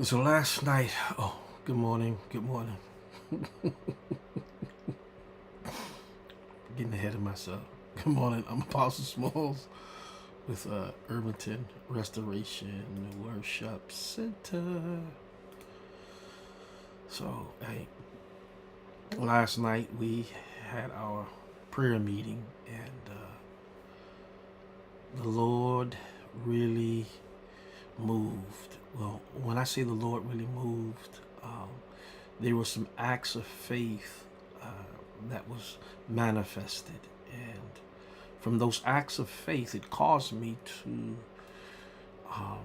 So last night, oh, good morning, good morning. Getting ahead of myself. Good morning, I'm Apostle Smalls with Irvington Restoration Worship Center. So, hey, last night we had our prayer meeting, and the Lord really moved. Well, when I say the Lord really moved, there were some acts of faith uh, that was manifested, and from those acts of faith, it caused me to um,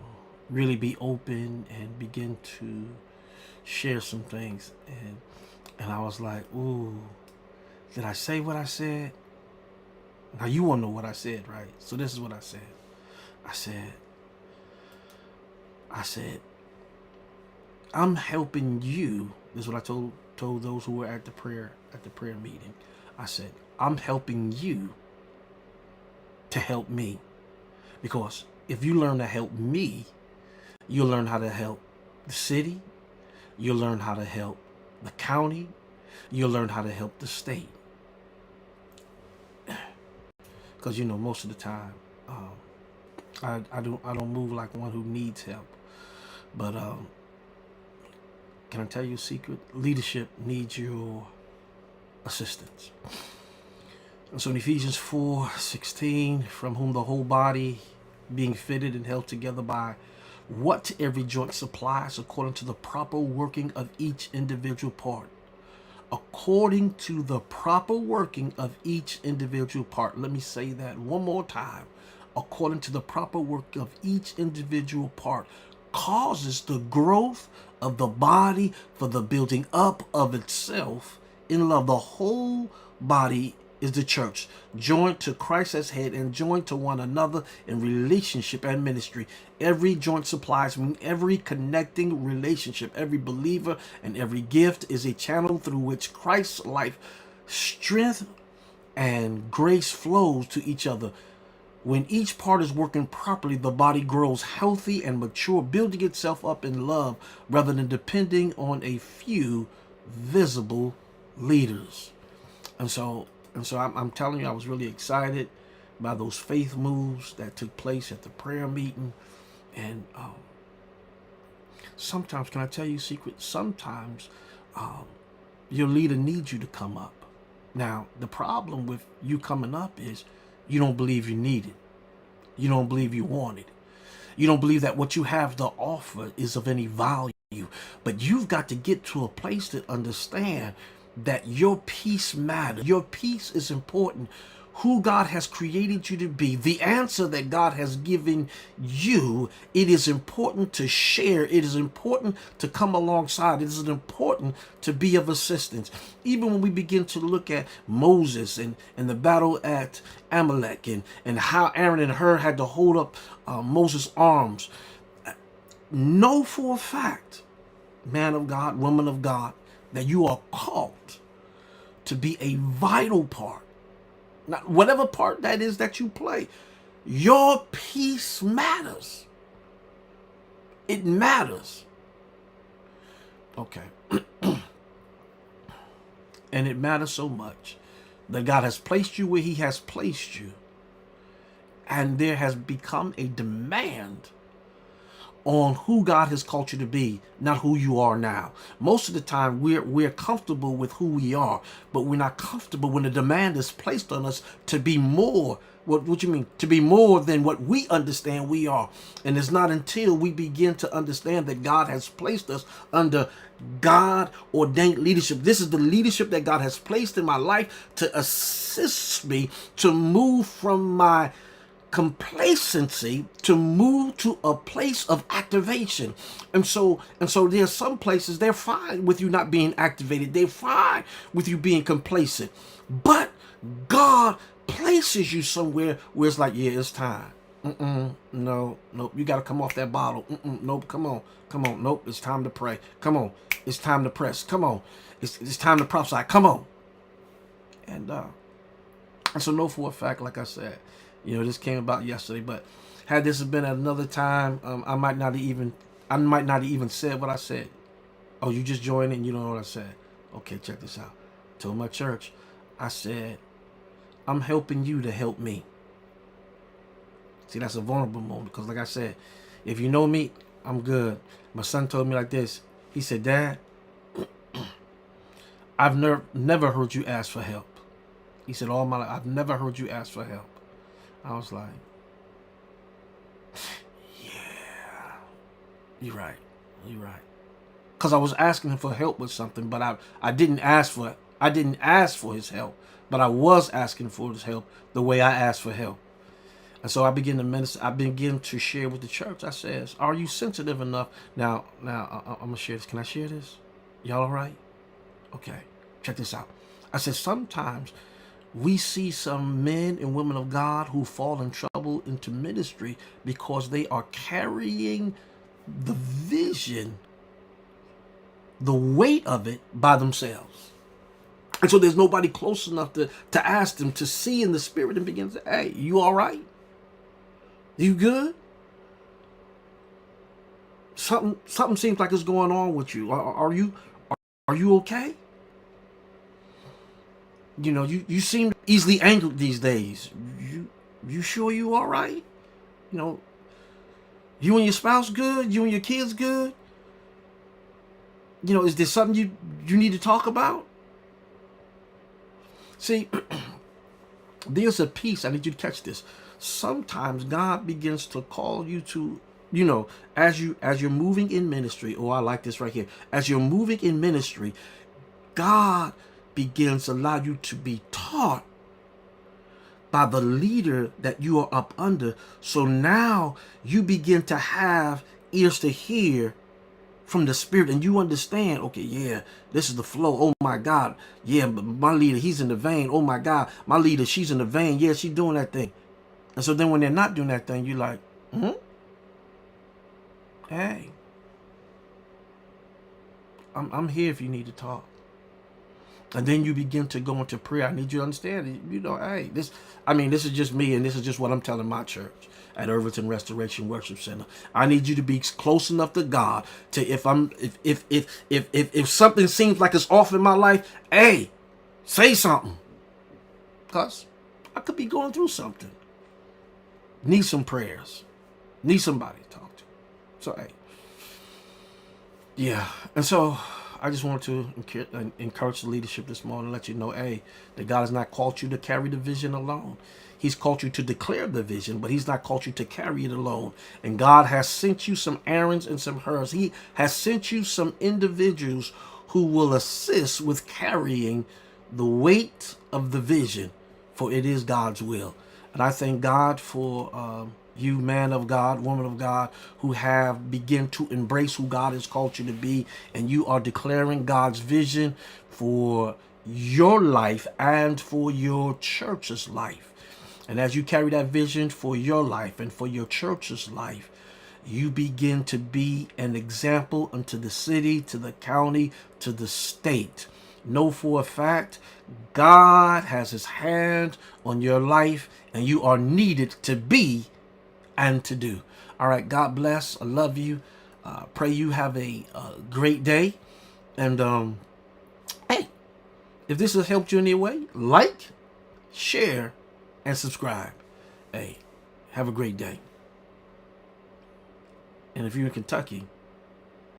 really be open and begin to share some things, and I was like, "Ooh, did I say what I said?" Now you want to know what I said, right? So this is what I said. I said, I said, I'm helping you. This is what I told those who were at the prayer meeting. I said, I'm helping you to help me. Because if you learn to help me, you'll learn how to help the city, you'll learn how to help the county, you'll learn how to help the state. Because most of the time, I don't move like one who needs help. But can I tell you a secret? Leadership needs your assistance. And so in Ephesians 4:16, from whom the whole body being fitted and held together by what every joint supplies according to the proper working of each individual part. According to the proper working of each individual part. Let me say that one more time. According to the proper work of each individual part causes the growth of the body for the building up of itself in love. The whole body is the church, joined to Christ as head and joined to one another in relationship and ministry. Every joint supplies, every connecting relationship, every believer and every gift is a channel through which Christ's life, strength, and grace flows to each other. When each part is working properly, the body grows healthy and mature, building itself up in love rather than depending on a few visible leaders. And so, I'm telling you, I was really excited by those faith moves that took place at the prayer meeting. And sometimes, can I tell you a secret? Sometimes your leader needs you to come up. Now, the problem with you coming up is you don't believe you need it. You don't believe you want it. You don't believe that what you have to offer is of any value. But you've got to get to a place to understand that your peace matters. Your peace is important. Who God has created you to be, the answer that God has given you, it is important to share. It is important to come alongside. It is important to be of assistance. Even when we begin to look at Moses and the battle at Amalek, and how Aaron and Hur had to hold up Moses' arms, know for a fact, man of God, woman of God, that you are called to be a vital part. Now, whatever part that is that you play, your peace matters. It matters. Okay. And it matters so much that God has placed you where He has placed you. And there has become a demand on who God has called you to be, not who you are now. Most of the time we're comfortable with who we are, but we're not comfortable when the demand is placed on us to be more. What you mean? To be more than what we understand we are. And it's not until we begin to understand that God has placed us under God ordained leadership. This is the leadership that God has placed in my life to assist me to move from my complacency to move to a place of activation. And so there's some places they're fine with you not being activated. They're fine with you being complacent. But God places you somewhere where it's like, yeah, it's time. No, nope, you got to come off that bottle. Nope, come on, nope, it's time to pray. Come on, it's time to press. Come on, it's time to prophesy. Come on. And so know for a fact, like I said, this came about yesterday, but had this been at another time, I might not have even I might not have even said what I said. Oh, you just joined and you don't know what I said. Okay, check this out. Told my church, I said, I'm helping you to help me. See, that's a vulnerable moment because, like I said, if you know me, I'm good. My son told me like this. He said, Dad, I've never heard you ask for help. He said, all my life, I've never heard you ask for help. I was like, yeah, you're right. You're right. Because I was asking him for help with something, but I didn't ask for his help, but I was asking for his help the way I asked for help. And so I began to minister. I began to share with the church. I says, "Are you sensitive enough?" Now, I'm gonna share this. Can I share this? Y'all all right? Okay. Check this out. I said sometimes we see some men and women of God who fall in trouble into ministry because they are carrying the vision, the weight of it by themselves. And so there's nobody close enough to ask them to see in the spirit and begin to say, hey, you all right? You good? Something seems like it's going on with you. Are you okay? You know, you seem easily angered these days. You sure you all right? You know, you and your spouse good? You and your kids good? You know, is there something you need to talk about? See, there's a piece, I need you to catch this. Sometimes God begins to call you to, you know, as you're moving in ministry, oh, I like this right here. As you're moving in ministry, God begins to allow you to be taught by the leader that you are up under. So now you begin to have ears to hear from the spirit, and you understand, okay, yeah, this is the flow. Oh my God. Yeah, but my leader, he's in the vein. Oh my God, my leader, she's in the vein. Yeah, she's doing that thing. And so then when they're not doing that thing, you're like, hey, I'm here if you need to talk. And then you begin to go into prayer. I need you to understand, you know, hey, this is just me, and this is just what I'm telling my church at Irvington Restoration Worship Center. I need you to be close enough to God to if something seems like it's off in my life, hey, say something. Because I could be going through something. Need some prayers. Need somebody to talk to. So, hey. Yeah. And so I just wanted to encourage the leadership this morning, let you know, hey, that God has not called you to carry the vision alone. He's called you to declare the vision, but he's not called you to carry it alone. And God has sent you some Aarons and some Hurs. He has sent you some individuals who will assist with carrying the weight of the vision, for it is God's will. And I thank God for you, man of God, woman of God, who have begun to embrace who God has called you to be, and you are declaring God's vision for your life and for your church's life. And as you carry that vision for your life and for your church's life, you begin to be an example unto the city, to the county, to the state. Know for a fact, God has his hand on your life, and you are needed to be and to do. All right, God bless. I love you. Pray you have a great day. And hey, if this has helped you in any way, like, share, and subscribe. Hey, have a great day. And if you're in Kentucky,